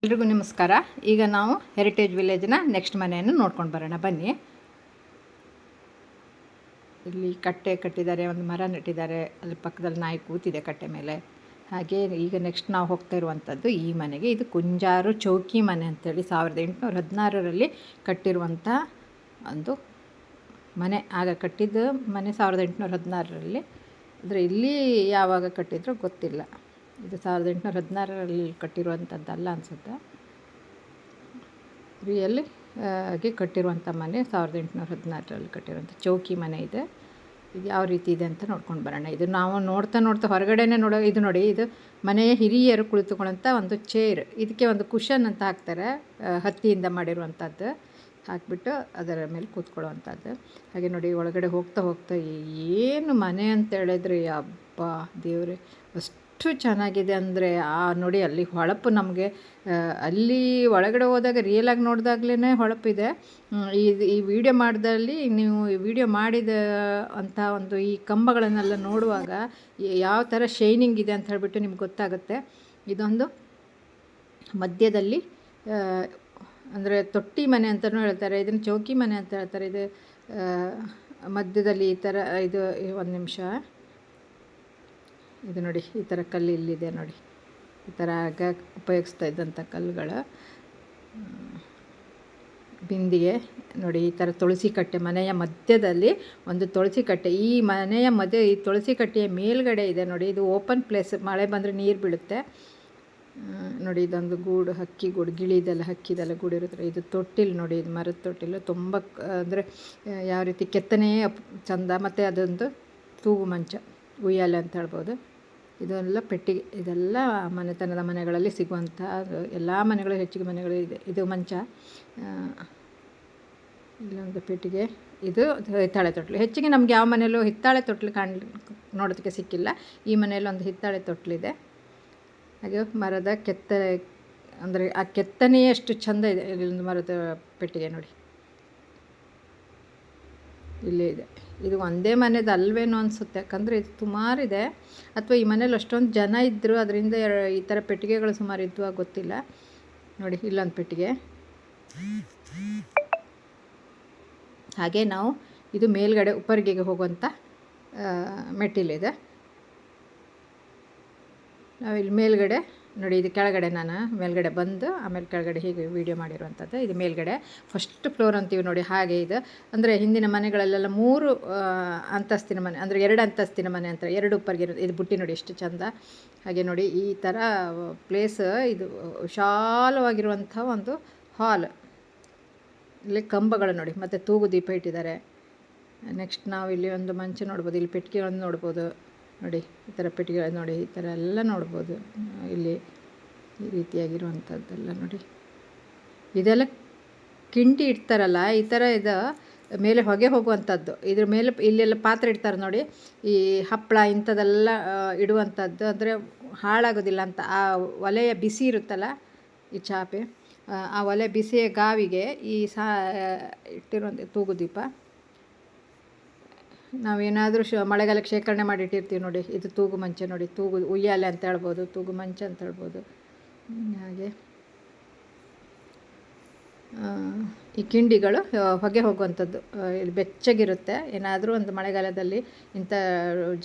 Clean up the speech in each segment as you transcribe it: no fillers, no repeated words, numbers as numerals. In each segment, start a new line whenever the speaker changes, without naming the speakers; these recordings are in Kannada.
ಎಲ್ರಿಗೂ ನಮಸ್ಕಾರ. ಈಗ ನಾವು ಹೆರಿಟೇಜ್ ವಿಲೇಜ್ನ ನೆಕ್ಸ್ಟ್ ಮನೆಯನ್ನು ನೋಡ್ಕೊಂಡು ಬರೋಣ ಬನ್ನಿ. ಇಲ್ಲಿ ಕಟ್ಟೆ ಕಟ್ಟಿದ್ದಾರೆ, ಒಂದು ಮರ ನೆಟ್ಟಿದ್ದಾರೆ, ಅಲ್ಲಿ ಪಕ್ಕದಲ್ಲಿ ನಾಯಿ ಕೂತಿದೆ ಕಟ್ಟೆ ಮೇಲೆ. ಹಾಗೆ ಈಗ ನೆಕ್ಸ್ಟ್ ನಾವು ಹೋಗ್ತಾ ಇರುವಂಥದ್ದು ಈ ಮನೆಗೆ. ಇದು ಕುಂಜಾರು ಚೌಕಿ ಮನೆ ಅಂತೇಳಿ 1816ರಲ್ಲಿ ಕಟ್ಟಿರುವಂಥ ಒಂದು ಮನೆ. ಆಗ ಕಟ್ಟಿದ್ದ ಮನೆ 1816ರಲ್ಲಿ. ಆದರೆ ಇಲ್ಲಿ ಯಾವಾಗ ಕಟ್ಟಿದ್ರೋ ಗೊತ್ತಿಲ್ಲ. ಇದು 1816ರಲ್ಲಿ ಕಟ್ಟಿರುವಂಥದ್ದಲ್ಲ ಅನಿಸುತ್ತೆ. ರಿಯಲ್ಲಿ ಆಗಿ ಕಟ್ಟಿರುವಂಥ ಮನೆ 1816ರಲ್ಲಿ ಕಟ್ಟಿರುವಂಥ ಚೌಕಿ ಮನೆ ಇದೆ. ಇದು ಯಾವ ರೀತಿ ಇದೆ ಅಂತ ನೋಡ್ಕೊಂಡು ಬರೋಣ. ಇದು ನಾವು ನೋಡ್ತಾ ಹೊರಗಡೆನೇ ಇದು ನೋಡಿ, ಇದು ಮನೆಯ ಹಿರಿಯರು ಕುಳಿತುಕೊಳ್ಳೋಂಥ ಒಂದು ಚೇರ್. ಇದಕ್ಕೆ ಒಂದು ಕುಷನ್ ಅಂತ ಹಾಕ್ತಾರೆ, ಹತ್ತಿಯಿಂದ ಮಾಡಿರುವಂಥದ್ದು. ಹಾಕಿಬಿಟ್ಟು ಅದರ ಮೇಲೆ ಕೂತ್ಕೊಳ್ಳುವಂಥದ್ದು. ಹಾಗೆ ನೋಡಿ, ಒಳಗಡೆ ಹೋಗ್ತಾ ಏನು ಮನೆ ಅಂತ ಹೇಳಿದ್ರೆ ಅಬ್ಬಾ ದೇವ್ರೆ, ಅಷ್ಟು ಚೆನ್ನಾಗಿದೆ. ಅಂದರೆ ನೋಡಿ, ಅಲ್ಲಿ ಹೊಳಪು ನಮಗೆ ಅಲ್ಲಿ ಒಳಗಡೆ ಹೋದಾಗ ರಿಯಲಾಗಿ ನೋಡಿದಾಗ್ಲೇ ಹೊಳಪಿದೆ. ಈ ವಿಡಿಯೋ ಮಾಡಿದಲ್ಲಿ ನೀವು ಈ ವಿಡಿಯೋ ಮಾಡಿದ ಅಂಥ ಒಂದು ಈ ಕಂಬಗಳನ್ನೆಲ್ಲ ನೋಡುವಾಗ ಯಾವ ಥರ ಶೈನಿಂಗ್ ಇದೆ ಅಂತ ಹೇಳಿಬಿಟ್ಟು ನಿಮ್ಗೆ ಗೊತ್ತಾಗುತ್ತೆ. ಇದೊಂದು ಮಧ್ಯದಲ್ಲಿ ಅಂದರೆ ತೊಟ್ಟಿ ಮನೆ ಅಂತಲೂ ಹೇಳ್ತಾರೆ, ಇದನ್ನು ಚೌಕಿ ಮನೆ ಅಂತ ಹೇಳ್ತಾರೆ. ಇದು ಮಧ್ಯದಲ್ಲಿ ಈ ಥರ ಇದು ಒಂದು ನಿಮಿಷ, ಇದು ನೋಡಿ ಈ ಥರ ಕಲ್ಲು ಇಲ್ಲಿದೆ ನೋಡಿ. ಈ ಥರ ಆಗ ಉಪಯೋಗಿಸ್ತಾ ಇದ್ದಂಥ ಕಲ್ಲುಗಳು. ಬಿಂದಿಗೆ ನೋಡಿ, ಈ ಥರ ತುಳಸಿ ಕಟ್ಟೆ. ಮನೆಯ ಮಧ್ಯದಲ್ಲಿ ಒಂದು ತುಳಸಿ ಕಟ್ಟೆ. ಈ ಮನೆಯ ಮಧ್ಯೆ ಈ ತುಳಸಿ ಕಟ್ಟೆಯ ಮೇಲ್ಗಡೆ ಇದೆ ನೋಡಿ, ಇದು ಓಪನ್ ಪ್ಲೇಸ್. ಮಳೆ ಬಂದರೆ ನೀರು ಬೀಳುತ್ತೆ ನೋಡಿ. ಇದೊಂದು ಗೂಡು, ಹಕ್ಕಿ ಗೂಡು, ಗಿಳಿದೆಲ್ಲ ಹಕ್ಕಿದೆಲ್ಲ ಗೂಡು ಇರುತ್ತೆ. ಇದು ತೊಟ್ಟಿಲು ನೋಡಿ, ಇದು ಮರದ ತೊಟ್ಟಿಲು. ತುಂಬ ಅಂದರೆ ಯಾವ ರೀತಿ ಕೆತ್ತನೆಯೇ ಚಂದ. ಮತ್ತು ಅದೊಂದು ತೂಗು ಮಂಚ, ಉಯ್ಯಾಲೆ ಅಂತ ಹೇಳ್ಬೋದು. ಇದೆಲ್ಲ ಪೆಟ್ಟಿಗೆ. ಇದೆಲ್ಲ ಮನೆತನದ ಮನೆಗಳಲ್ಲಿ ಸಿಗುವಂಥ, ಎಲ್ಲ ಮನೆಗಳು, ಹೆಚ್ಚಿಗೆ ಮನೆಗಳು ಇದೆ. ಇದು ಮಂಚ, ಇಲ್ಲೊಂದು ಪೆಟ್ಟಿಗೆ. ಇದು ಹಿತ್ತಾಳೆ ತೊಟ್ಲು. ಹೆಚ್ಚಿಗೆ ನಮ್ಗೆ ಯಾವ ಮನೆಯಲ್ಲೂ ಹಿತ್ತಾಳೆ ತೊಟ್ಲು ನೋಡೋದಕ್ಕೆ ಸಿಕ್ಕಿಲ್ಲ. ಈ ಮನೆಯಲ್ಲಿ ಒಂದು ಹಿತ್ತಾಳೆ ತೊಟ್ಲಿದೆ. ಹಾಗೆ ಮರದ ಕೆತ್ತನೆ, ಅಂದರೆ ಆ ಕೆತ್ತನೆಯೇ ಎಷ್ಟು ಚೆಂದ ಇದೆ. ಇಲ್ಲೊಂದು ಮರದ ಪೆಟ್ಟಿಗೆ ನೋಡಿ, ಇಲ್ಲೇ ಇದೆ. ಇದು ಒಂದೇ ಮನೆದು ಅಲ್ವೇನೋ ಅನಿಸುತ್ತೆ, ಯಾಕಂದರೆ ಇದು ಸುಮಾರಿದೆ. ಅಥವಾ ಈ ಮನೇಲಿ ಅಷ್ಟೊಂದು ಜನ ಇದ್ದರು, ಅದರಿಂದ ಈ ಥರ ಪೆಟ್ಟಿಗೆಗಳು ಸುಮಾರು ಇದ್ವು, ಗೊತ್ತಿಲ್ಲ. ನೋಡಿ ಇಲ್ಲೊಂದು ಪೆಟ್ಟಿಗೆ. ಹಾಗೆ ನಾವು ಇದು ಮೇಲ್ಗಡೆ ಉಪ್ಪರಿಗೆಗೆ ಹೋಗುವಂಥ ಮೆಟ್ಟಿಲಿದೆ. ನಾವು ಇಲ್ಲಿ ಮೇಲ್ಗಡೆ ನೋಡಿ, ಇದು ಕೆಳಗಡೆ ನಾನು ಮೇಲ್ಗಡೆ ಬಂದು ಆಮೇಲೆ ಕೆಳಗಡೆ ಹೀಗೆ ವೀಡಿಯೋ ಮಾಡಿರುವಂಥದ್ದು. ಇದು ಮೇಲ್ಗಡೆ ಫಸ್ಟ್ ಫ್ಲೋರ್ ಅಂತೀವಿ ನೋಡಿ, ಹಾಗೆ ಇದು. ಅಂದರೆ ಹಿಂದಿನ ಮನೆಗಳಲ್ಲೆಲ್ಲ 3 ಅಂತಸ್ತಿನ ಮನೆ, ಅಂದರೆ 2 ಅಂತಸ್ತಿನ ಮನೆ ಅಂತ, 2 ಉಪ್ಪರಿಗೆ ಇರೋದು. ಇದು ಬುಟ್ಟಿ ನೋಡಿ ಎಷ್ಟು ಚಂದ. ಹಾಗೆ ನೋಡಿ ಈ ಥರ ಪ್ಲೇಸ್. ಇದು ವಿಶಾಲವಾಗಿರುವಂಥ ಒಂದು ಹಾಲ್. ಇಲ್ಲಿ ಕಂಬಗಳು ನೋಡಿ, ಮತ್ತು ತೂಗು ದೀಪ ಇಟ್ಟಿದ್ದಾರೆ. ನೆಕ್ಸ್ಟ್ ನಾವು ಇಲ್ಲಿ ಒಂದು ಮಂಚ ನೋಡ್ಬೋದು, ಇಲ್ಲಿ ಪೆಟ್ಟಿಗೆಗಳನ್ನು ನೋಡ್ಬೋದು ನೋಡಿ. ಈ ಥರ ಪೆಟ್ಟಿಗೆ ನೋಡಿ, ಈ ಥರ ಎಲ್ಲ ನೋಡ್ಬೋದು. ಇಲ್ಲಿ ಈ ರೀತಿಯಾಗಿರುವಂಥದ್ದೆಲ್ಲ ನೋಡಿ. ಇದೆಲ್ಲ ಕಿಂಡಿ ಇಡ್ತಾರಲ್ಲ, ಈ ಥರ ಇದು ಮೇಲೆ ಹೊಗೆ ಹೋಗುವಂಥದ್ದು. ಇದ್ರ ಮೇಲೆ ಇಲ್ಲೆಲ್ಲ ಪಾತ್ರೆ ಇಡ್ತಾರೆ ನೋಡಿ, ಈ ಹಪ್ಪಳ ಇಂಥದ್ದೆಲ್ಲ ಇಡುವಂಥದ್ದು. ಅಂದರೆ ಹಾಳಾಗೋದಿಲ್ಲ ಅಂತ. ಆ ಒಲೆಯ ಬಿಸಿ ಇರುತ್ತಲ್ಲ, ಈ ಚಾಪೆ, ಆ ಒಲೆ ಬಿಸಿಯ ಗಾವಿಗೆ ಈ ಇಟ್ಟಿರುವಂಥ ತೂಗು ದೀಪ. ನಾವೇನಾದರೂ ಮಳೆಗಾಲಕ್ಕೆ ಶೇಖರಣೆ ಮಾಡಿಟ್ಟಿರ್ತೀವಿ ನೋಡಿ. ಇದು ತೂಗು ಮಂಚ ನೋಡಿ, ತೂಗು ಉಯ್ಯಾಲೆ ಅಂತ ಹೇಳ್ಬೋದು, ತೂಗು ಮಂಚ ಅಂತ ಹೇಳ್ಬೋದು. ಹಾಗೆ ಈ ಕಿಂಡಿಗಳು ಹೊಗೆ ಹೋಗುವಂಥದ್ದು. ಇಲ್ಲಿ ಬೆಚ್ಚಗಿರುತ್ತೆ. ಏನಾದರೂ ಒಂದು ಮಳೆಗಾಲದಲ್ಲಿ ಇಂಥ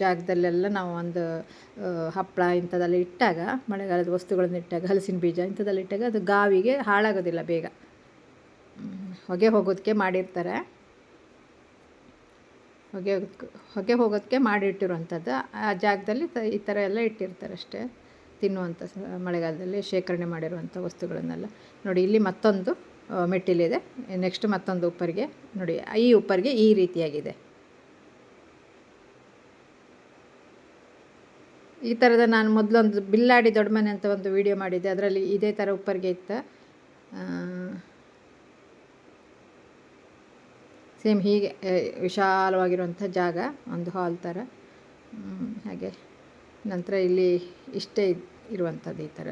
ಜಾಗದಲ್ಲೆಲ್ಲ ನಾವು ಒಂದು ಹಪ್ಪಳ ಇಂಥದ್ದೆಲ್ಲ ಇಟ್ಟಾಗ, ಮಳೆಗಾಲದ ವಸ್ತುಗಳನ್ನು ಇಟ್ಟಾಗ, ಹಲಸಿನ ಬೀಜ ಇಂಥದ್ದೆಲ್ಲ ಇಟ್ಟಾಗ ಅದು ಗಾವಿಗೆ ಹಾಳಾಗೋದಿಲ್ಲ ಬೇಗ, ಹೊಗೆ ಹೋಗೋದಕ್ಕೆ ಮಾಡಿರ್ತಾರೆ. ಹೊಗೆ ಹೋಗೋದಕ್ಕೆ ಮಾಡಿಟ್ಟಿರುವಂಥದ್ದು. ಆ ಜಾಗದಲ್ಲಿ ಈ ಥರ ಎಲ್ಲ ಇಟ್ಟಿರ್ತಾರೆ ಅಷ್ಟೇ, ತಿನ್ನುವಂಥ ಮಳೆಗಾಲದಲ್ಲಿ ಶೇಖರಣೆ ಮಾಡಿರುವಂಥ ವಸ್ತುಗಳನ್ನೆಲ್ಲ ನೋಡಿ. ಇಲ್ಲಿ ಮತ್ತೊಂದು ಮೆಟ್ಟಿಲಿದೆ. ನೆಕ್ಸ್ಟ್ ಮತ್ತೊಂದು ಉಪ್ಪರಿಗೆ ನೋಡಿ. ಈ ಉಪ್ಪರಿಗೆ ಈ ರೀತಿಯಾಗಿದೆ. ಈ ಥರದ ನಾನು ಮೊದಲೊಂದು ಬಿಲ್ಲಾಡಿ ದೊಡ್ಡ ಮನೆ ಅಂತ ಒಂದು ವಿಡಿಯೋ ಮಾಡಿದ್ದೆ, ಅದರಲ್ಲಿ ಇದೇ ಥರ ಉಪ್ಪರಿಗೆ ಇತ್ತು. ಸೇಮ್ ಹೀಗೆ ವಿಶಾಲವಾಗಿರುವಂಥ ಜಾಗ, ಒಂದು ಹಾಲ್ ಥರ. ಹಾಗೆ ನಂತರ ಇಲ್ಲಿ ಇಷ್ಟೇ ಇರುವಂಥದ್ದು. ಈ ಥರ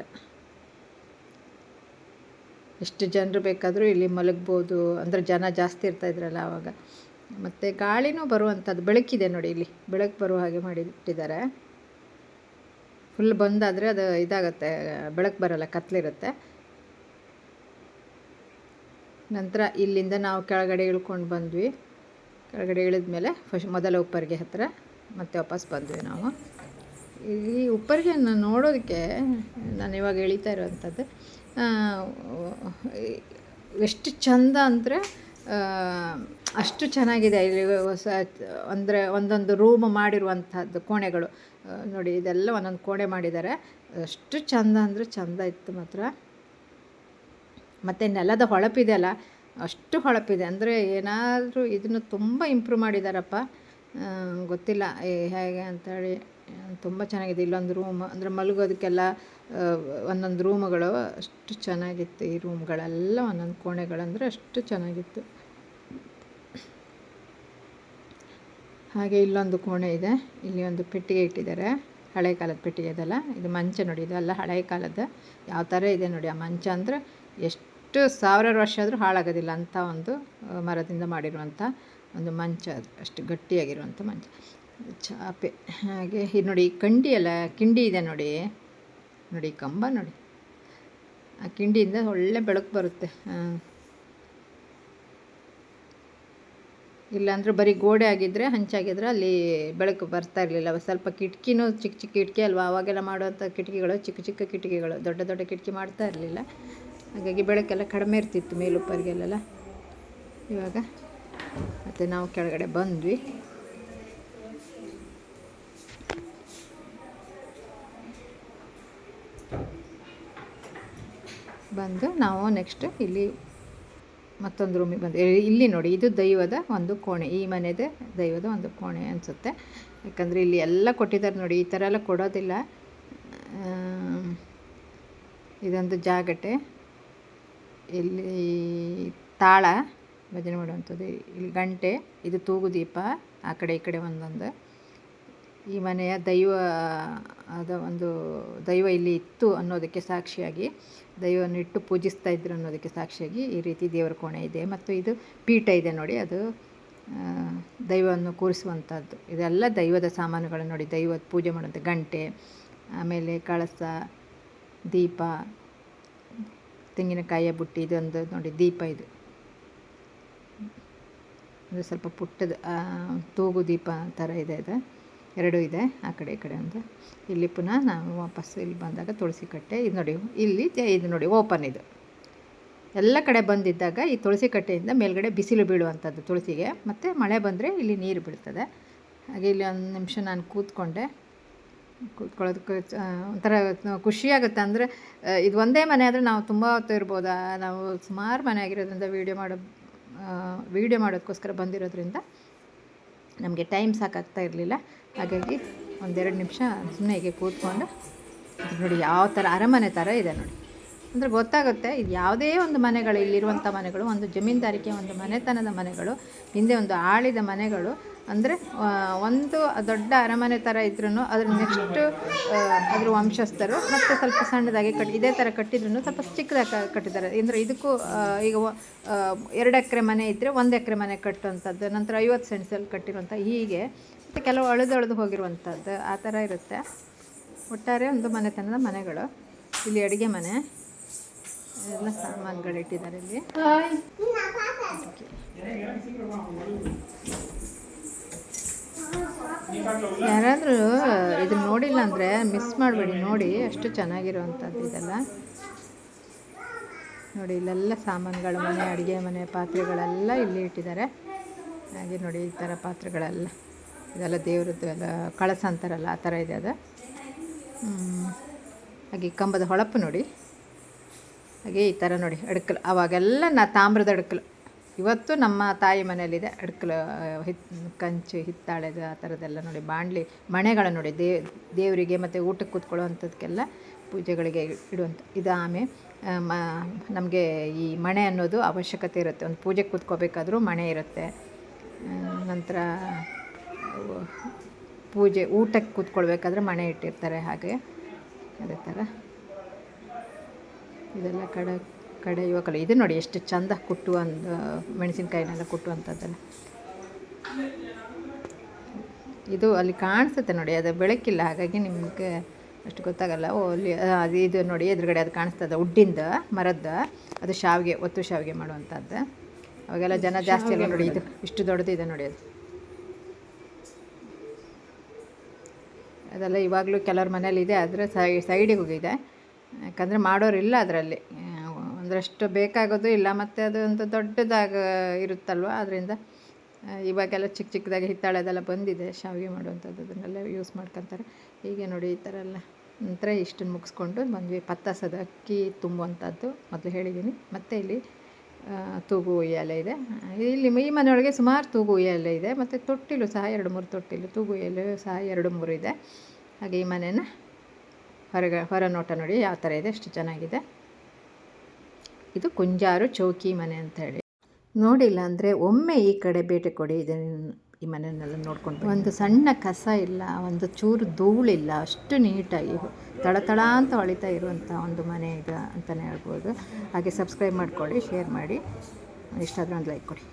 ಎಷ್ಟು ಜನರು ಬೇಕಾದರೂ ಇಲ್ಲಿ ಮಲಗ್ಬೋದು. ಅಂದರೆ ಜನ ಜಾಸ್ತಿ ಇರ್ತಾಯಿದ್ರಲ್ಲ ಆವಾಗ. ಮತ್ತು ಗಾಳಿನೂ ಬರುವಂಥದ್ದು. ಬೆಳಕಿದೆ ನೋಡಿ, ಇಲ್ಲಿ ಬೆಳಕು ಬರುವ ಹಾಗೆ ಮಾಡಿಟ್ಟಿದ್ದಾರೆ. ಫುಲ್ ಬಂದಾದರೆ ಅದು ಇದಾಗುತ್ತೆ, ಬೆಳಕು ಬರೋಲ್ಲ, ಕತ್ತಲಿರುತ್ತೆ. ನಂತರ ಇಲ್ಲಿಂದ ನಾವು ಕೆಳಗಡೆ ಇಳ್ಕೊಂಡು ಬಂದ್ವಿ. ಕೆಳಗಡೆ ಇಳಿದ ಮೇಲೆ ಮೊದಲ ಉಪ್ಪರಿಗೆ ಹತ್ತಿರ ಮತ್ತೆ ವಾಪಸ್ ಬಂದ್ವಿ ನಾವು. ಈ ಉಪ್ಪರಿಗೆಯನ್ನು ನೋಡೋದಕ್ಕೆ ನಾನು ಇವಾಗ ಇಳಿತಾ ಇರೋವಂಥದ್ದು ಎಷ್ಟು ಚಂದ ಅಂದರೆ ಅಷ್ಟು ಚೆನ್ನಾಗಿದೆ. ಇಲ್ಲಿ ಹೊಸ ಅಂದರೆ ಒಂದೊಂದು ರೂಮ್ ಮಾಡಿರುವಂಥದ್ದು ಕೋಣೆಗಳು ನೋಡಿ, ಇದೆಲ್ಲ ಒಂದೊಂದು ಕೋಣೆ ಮಾಡಿದ್ದಾರೆ. ಅಷ್ಟು ಚಂದ ಅಂದರೆ ಚಂದ ಇತ್ತು ಮಾತ್ರ. ಮತ್ತು ನೆಲದ ಹೊಳಪಿದೆಯಲ್ಲ, ಅಷ್ಟು ಹೊಳಪಿದೆ. ಅಂದರೆ ಏನಾದರೂ ಇದನ್ನು ತುಂಬ ಇಂಪ್ರೂವ್ ಮಾಡಿದ್ದಾರಪ್ಪ, ಗೊತ್ತಿಲ್ಲ ಹೇಗೆ ಅಂಥೇಳಿ. ತುಂಬ ಚೆನ್ನಾಗಿದೆ. ಇಲ್ಲೊಂದು ರೂಮ್ ಅಂದರೆ ಮಲಗೋದಕ್ಕೆಲ್ಲ ಒಂದೊಂದು ರೂಮುಗಳು ಅಷ್ಟು ಚೆನ್ನಾಗಿತ್ತು. ಈ ರೂಮ್ಗಳೆಲ್ಲ ಒಂದೊಂದು ಕೋಣೆಗಳಂದರೆ ಅಷ್ಟು ಚೆನ್ನಾಗಿತ್ತು. ಹಾಗೆ ಇಲ್ಲೊಂದು ಕೋಣೆ ಇದೆ. ಇಲ್ಲಿ ಒಂದು ಪೆಟ್ಟಿಗೆ ಇಟ್ಟಿದ್ದಾರೆ, ಹಳೆ ಕಾಲದ ಪೆಟ್ಟಿಗೆ ಇದೆಲ್ಲ. ಇದು ಮಂಚ ನೋಡಿ, ಇದೆಲ್ಲ ಹಳೆ ಕಾಲದ ಯಾವ ಥರ ಇದೆ ನೋಡಿ. ಆ ಮಂಚ ಅಂದರೆ ಎಷ್ಟು ಸಾವಿರಾರು ವರ್ಷ ಆದರೂ ಹಾಳಾಗೋದಿಲ್ಲ ಅಂಥ ಒಂದು ಮರದಿಂದ ಮಾಡಿರುವಂಥ ಒಂದು ಮಂಚ. ಅದು ಅಷ್ಟು ಗಟ್ಟಿಯಾಗಿರುವಂಥ ಮಂಚ, ಚಾಪೆ. ಹಾಗೆ ಇದು ನೋಡಿ, ಕಿಂಡಿ ಇದೆ ನೋಡಿ. ನೋಡಿ ಕಂಬ ನೋಡಿ, ಆ ಕಿಂಡಿಯಿಂದ ಒಳ್ಳೆ ಬೆಳಕು ಬರುತ್ತೆ. ಇಲ್ಲಾಂದರೆ ಬರೀ ಗೋಡೆ ಆಗಿದ್ದರೆ, ಹಂಚಾಗಿದ್ದರೆ ಅಲ್ಲಿ ಬೆಳಕು ಬರ್ತಾ ಇರಲಿಲ್ಲ. ಸ್ವಲ್ಪ ಕಿಟಕಿನೂ ಚಿಕ್ಕ ಚಿಕ್ಕ ಕಿಟಕಿ ಅಲ್ವಾ, ಅವಾಗೆಲ್ಲ ಮಾಡುವಂಥ ಕಿಟಕಿಗಳು ಚಿಕ್ಕ ಚಿಕ್ಕ ಕಿಟಕಿಗಳು, ದೊಡ್ಡ ದೊಡ್ಡ ಕಿಟಕಿ ಮಾಡ್ತಾ ಇರಲಿಲ್ಲ. ಹಾಗಾಗಿ ಬೆಳಕೆಲ್ಲ ಕಡಿಮೆ ಇರ್ತಿತ್ತು ಮೇಲುಪ್ಪರಿಗೆಲ್ಲ. ಇವಾಗ ಮತ್ತು ನಾವು ಕೆಳಗಡೆ ಬಂದ್ವಿ. ಬಂದು ನಾವು ನೆಕ್ಸ್ಟ್ ಇಲ್ಲಿ ಮತ್ತೊಂದು ರೂಮಿಗೆ ಬಂದು ಇಲ್ಲಿ ನೋಡಿ, ಇದು ದೈವದ ಒಂದು ಕೋಣೆ. ಈ ಮನೆಯದೇ ದೈವದ ಒಂದು ಕೋಣೆ ಅನಿಸುತ್ತೆ. ಯಾಕಂದರೆ ಇಲ್ಲಿ ಎಲ್ಲ ಕೊಟ್ಟಿದ್ದಾರೆ ನೋಡಿ, ಈ ಥರ ಎಲ್ಲ ಕೊಡೋದಿಲ್ಲ. ಇದೊಂದು ಜಾಗಟೆ, ಇಲ್ಲಿ ತಾಳ ಭಜನೆ ಮಾಡುವಂಥದ್ದು, ಇಲ್ಲಿ ಗಂಟೆ, ಇದು ತೂಗು ದೀಪ, ಆ ಕಡೆ ಈ ಕಡೆ ಒಂದೊಂದು. ಈ ಮನೆಯ ದೈವ ಇಲ್ಲಿ ಇತ್ತು ಅನ್ನೋದಕ್ಕೆ ಸಾಕ್ಷಿಯಾಗಿ, ದೈವವನ್ನು ಇಟ್ಟು ಪೂಜಿಸ್ತಾ ಇದ್ರು ಅನ್ನೋದಕ್ಕೆ ಸಾಕ್ಷಿಯಾಗಿ ಈ ರೀತಿ ದೇವರ ಕೋಣೆ ಇದೆ. ಮತ್ತು ಇದು ಪೀಠ ಇದೆ ನೋಡಿ, ಅದು ದೈವವನ್ನು ಕೂರಿಸುವಂಥದ್ದು. ಇದೆಲ್ಲ ದೈವದ ಸಾಮಾನುಗಳು ನೋಡಿ, ದೈವದ ಪೂಜೆ ಮಾಡುವಂಥ ಗಂಟೆ, ಆಮೇಲೆ ಕಳಸ, ದೀಪ, ತೆಂಗಿನಕಾಯಿಯ ಬುಟ್ಟಿ, ಇದೊಂದು ನೋಡಿ ದೀಪ. ಇದು ಸ್ವಲ್ಪ ಪುಟ್ಟದ ತೂಗು ದೀಪ ಥರ ಇದೆ. ಇದು ಎರಡೂ ಇದೆ, ಆ ಕಡೆ ಈ ಕಡೆ ಒಂದು. ಇಲ್ಲಿ ಪುನಃ ನಾವು ವಾಪಸ್ಸು ಇಲ್ಲಿ ಬಂದಾಗ ತುಳಸಿ ಕಟ್ಟೆ ಇದು ನೋಡಿ, ಇಲ್ಲಿ ಇದು ನೋಡಿ ಓಪನ್. ಇದು ಎಲ್ಲ ಕಡೆ ಬಂದಿದ್ದಾಗ ಈ ತುಳಸಿ ಕಟ್ಟೆಯಿಂದ ಮೇಲ್ಗಡೆ ಬಿಸಿಲು ಬೀಳುವಂಥದ್ದು ತುಳಸಿಗೆ, ಮತ್ತು ಮಳೆ ಬಂದರೆ ಇಲ್ಲಿ ನೀರು ಬೀಳ್ತದೆ. ಹಾಗೆ ಇಲ್ಲಿ ಒಂದು ನಿಮಿಷ ನಾನು ಕೂತ್ಕೊಳ್ಳೋದಕ್ಕೆ ಒಂಥರ ಖುಷಿಯಾಗುತ್ತೆ. ಅಂದರೆ ಇದು ಒಂದೇ ಮನೆ ಆದರೆ ನಾವು ತುಂಬ ಹೊತ್ತು ಇರ್ಬೋದಾ. ನಾವು ಸುಮಾರು ಮನೆ ಆಗಿರೋದ್ರಿಂದ ವೀಡಿಯೋ ಮಾಡೋದಕ್ಕೋಸ್ಕರ ಬಂದಿರೋದ್ರಿಂದ ನಮಗೆ ಟೈಮ್ ಸಾಕಾಗ್ತಾ ಇರಲಿಲ್ಲ. ಹಾಗಾಗಿ ಒಂದೆರಡು ನಿಮಿಷ ಸುಮ್ಮನೆ ಹೀಗೆ ಕೂತ್ಕೊಂಡು ನೋಡಿ, ಯಾವ ಥರ ಅರಮನೆ ಥರ ಇದೆ ನೋಡಿ. ಅಂದರೆ ಗೊತ್ತಾಗುತ್ತೆ ಇದು ಯಾವುದೇ ಒಂದು ಮನೆಗಳು, ಇಲ್ಲಿರುವಂಥ ಮನೆಗಳು ಒಂದು ಜಮೀನ್ದಾರಿಕೆ, ಒಂದು ಮನೆತನದ ಮನೆಗಳು, ಹಿಂದೆ ಒಂದು ಆಳಿದ ಮನೆಗಳು. ಅಂದರೆ ಒಂದು ದೊಡ್ಡ ಅರಮನೆ ಥರ ಇದ್ರೂ ಅದ್ರ ನೆಕ್ಸ್ಟು ಅದ್ರ ವಂಶಸ್ಥರು ಮತ್ತು ಸ್ವಲ್ಪ ಸಣ್ಣದಾಗಿ ಇದೇ ಥರ ಕಟ್ಟಿದ್ರೂ ಸ್ವಲ್ಪ ಚಿಕ್ಕದಾಗಿ ಕಟ್ಟಿದ್ದಾರೆ. ಅಂದರೆ ಇದಕ್ಕೂ ಈಗ 2 ಎಕರೆ ಮನೆ ಇದ್ದರೆ 1 ಎಕರೆ ಮನೆ ಕಟ್ಟುವಂಥದ್ದು, ನಂತರ 50 ಸೆಂಟ್ಸಲ್ಲಿ ಕಟ್ಟಿರುವಂಥ, ಹೀಗೆ ಮತ್ತು ಕೆಲವು ಅಳೆದು ಹೋಗಿರುವಂಥದ್ದು, ಆ ಥರ ಇರುತ್ತೆ. ಒಟ್ಟಾರೆ ಒಂದು ಮನೆತನದ ಮನೆಗಳು. ಇಲ್ಲಿ ಅಡುಗೆ ಮನೆ, ಎಲ್ಲ ಸಾಮಾನುಗಳು ಇಟ್ಟಿದ್ದಾರೆ ಇಲ್ಲಿ. ಯಾರಾದರೂ ಇದನ್ನು ನೋಡಿಲ್ಲ ಅಂದರೆ ಮಿಸ್ ಮಾಡಬೇಡಿ, ನೋಡಿ ಅಷ್ಟು ಚೆನ್ನಾಗಿರುವಂಥದ್ದು ಇದೆಲ್ಲ. ನೋಡಿ ಇಲ್ಲೆಲ್ಲ ಸಾಮಾನುಗಳು, ಮನೆ ಅಡುಗೆ ಮನೆ ಪಾತ್ರೆಗಳೆಲ್ಲ ಇಲ್ಲಿ ಇಟ್ಟಿದ್ದಾರೆ. ಹಾಗೆ ನೋಡಿ ಈ ಥರ ಪಾತ್ರೆಗಳೆಲ್ಲ, ಇದೆಲ್ಲ ದೇವ್ರದ್ದು ಎಲ್ಲ ಕಳಸ ಅಂತಾರಲ್ಲ ಆ ಥರ ಇದೆ ಅದು. ಹಾಗೆ ಕಂಬದ ಹೊಳಪು ನೋಡಿ. ಹಾಗೆ ಈ ಥರ ನೋಡಿ ಅಡ್ಕಲು, ಆವಾಗೆಲ್ಲ ತಾಮ್ರದ ಅಡ್ಕಲು. ಇವತ್ತು ನಮ್ಮ ತಾಯಿ ಮನೆಯಲ್ಲಿದೆ ಅಡ್ಕಲು, ಕಂಚು, ಹಿತ್ತಾಳೆದು ಆ ಥರದ್ದೆಲ್ಲ ನೋಡಿ. ಬಾಣಲಿ, ಮಣೆಗಳು ನೋಡಿ, ದೇವರಿಗೆ ಮತ್ತು ಊಟಕ್ಕೆ ಕೂತ್ಕೊಳ್ಳುವಂಥದ್ದಕ್ಕೆಲ್ಲ ಪೂಜೆಗಳಿಗೆ ಇಡುವಂಥ. ಇದು ಆಮೇಲೆ ನಮಗೆ ಈ ಮಣೆ ಅನ್ನೋದು ಅವಶ್ಯಕತೆ ಇರುತ್ತೆ. ಒಂದು ಪೂಜೆಗೆ ಕೂತ್ಕೋಬೇಕಾದ್ರೂ ಮಣೆ ಇರುತ್ತೆ. ನಂತರ ಊಟಕ್ಕೆ ಕೂತ್ಕೊಳ್ಬೇಕಾದ್ರೆ ಮಣೆ ಇಟ್ಟಿರ್ತಾರೆ. ಹಾಗೆ ಅದೇ ಥರ ಇದೆಲ್ಲ ಕಡೆಯುವ ಕಲೆ. ಇದು ನೋಡಿ ಎಷ್ಟು ಚಂದ ಕುಟ್ಟುವಂಥ, ಮೆಣಸಿನ್ಕಾಯಿನೆಲ್ಲ ಕುಟ್ಟುವಂಥದ್ದೆಲ್ಲ. ಇದು ಅಲ್ಲಿ ಕಾಣಿಸುತ್ತೆ ನೋಡಿ, ಅದು ಬೆಳಕಿಲ್ಲ ಹಾಗಾಗಿ ನಿಮಗೆ ಅಷ್ಟು ಗೊತ್ತಾಗಲ್ಲ. ಅಲ್ಲಿ ಅದು ಇದು ನೋಡಿ ಎದುರುಗಡೆ ಅದು ಕಾಣಿಸ್ತದೆ ಉಡ್ಡಿಂದ ಮರದ್ದು, ಅದು ಶಾವಿಗೆ, ಒತ್ತು ಶಾವಿಗೆ ಮಾಡುವಂಥದ್ದು. ಅವಾಗೆಲ್ಲ ಜನ ಜಾಸ್ತಿ ಅಲ್ಲ ನೋಡಿ. ಇದು ಇಷ್ಟು ದೊಡ್ಡದಿದೆ ನೋಡಿ ಅದು. ಅದೆಲ್ಲ ಇವಾಗಲೂ ಕೆಲವ್ರ ಮನೇಲಿ ಇದೆ, ಆದರೆ ಸೈಡಿಗೆ ಹೋಗಿದೆ. ಯಾಕಂದರೆ ಮಾಡೋರಿಲ್ಲ ಅದರಲ್ಲಿ, ಒಂದಷ್ಟು ಬೇಕಾಗೋದು ಇಲ್ಲ. ಮತ್ತು ಅದು ಒಂದು ದೊಡ್ಡದಾಗ ಇರುತ್ತಲ್ವ, ಅದರಿಂದ ಇವಾಗೆಲ್ಲ ಚಿಕ್ಕ ಚಿಕ್ಕದಾಗಿ ಹಿತ್ತಾಳೆದೆಲ್ಲ ಬಂದಿದೆ ಶಾವಿಗೆ ಮಾಡುವಂಥದ್ದು, ಅದನ್ನೆಲ್ಲ ಯೂಸ್ ಮಾಡ್ಕೊತಾರೆ. ಹೀಗೆ ನೋಡಿ ಈ ಥರ ಎಲ್ಲ. ನಂತರ ಇಷ್ಟನ್ನು ಮುಗಿಸ್ಕೊಂಡು ಬಂದ್ವಿ. ಪತ್ತಾಸದ ಅಕ್ಕಿ ತುಂಬುವಂಥದ್ದು ಮೊದಲು ಹೇಳಿದ್ದೀನಿ. ಮತ್ತು ಇಲ್ಲಿ ತೂಗು ಉಯ್ಯಾಲೆ ಇದೆ. ಇಲ್ಲಿ ಈ ಮನೆಯೊಳಗೆ ಸುಮಾರು ತೂಗು ಉಯ್ಯಾಲೆ ಇದೆ. ಮತ್ತು ತೊಟ್ಟಿಲು ಸಹ 2-3 ತೊಟ್ಟಿಲು, ತೂಗು ಉಯ್ಯಾಲೆ ಸಹ 2-3 ಇದೆ. ಹಾಗೆ ಈ ಮನೇನ ಹೊರ ನೋಟ ನೋಡಿ ಯಾವ ಥರ ಇದೆ, ಎಷ್ಟು ಚೆನ್ನಾಗಿದೆ. ಇದು ಕುಂಜಾರು ಚೌಕಿ ಮನೆ ಅಂತ ಹೇಳಿ. ನೋಡಿಲ್ಲ ಅಂದರೆ ಒಮ್ಮೆ ಈ ಕಡೆ ಭೇಟಿ ಕೊಡಿ. ಈ ಮನೆಯನ್ನೆಲ್ಲ ನೋಡ್ಕೊಂಡು ಒಂದು ಸಣ್ಣ ಕಸ ಇಲ್ಲ, ಒಂದು ಚೂರು ಧೂಳಿಲ್ಲ, ಅಷ್ಟು ನೀಟಾಗಿ ತಳತಳ ಅಂತ ಹೊಳಿತಾ ಇರುವಂಥ ಒಂದು ಮನೆ ಇದು ಅಂತಲೇ ಹೇಳ್ಬೋದು. ಹಾಗೆ ಸಬ್ಸ್ಕ್ರೈಬ್ ಮಾಡ್ಕೊಳ್ಳಿ, ಶೇರ್ ಮಾಡಿ, ಇಷ್ಟ ಆದರೆ ಒಂದು ಲೈಕ್ ಕೊಡಿ.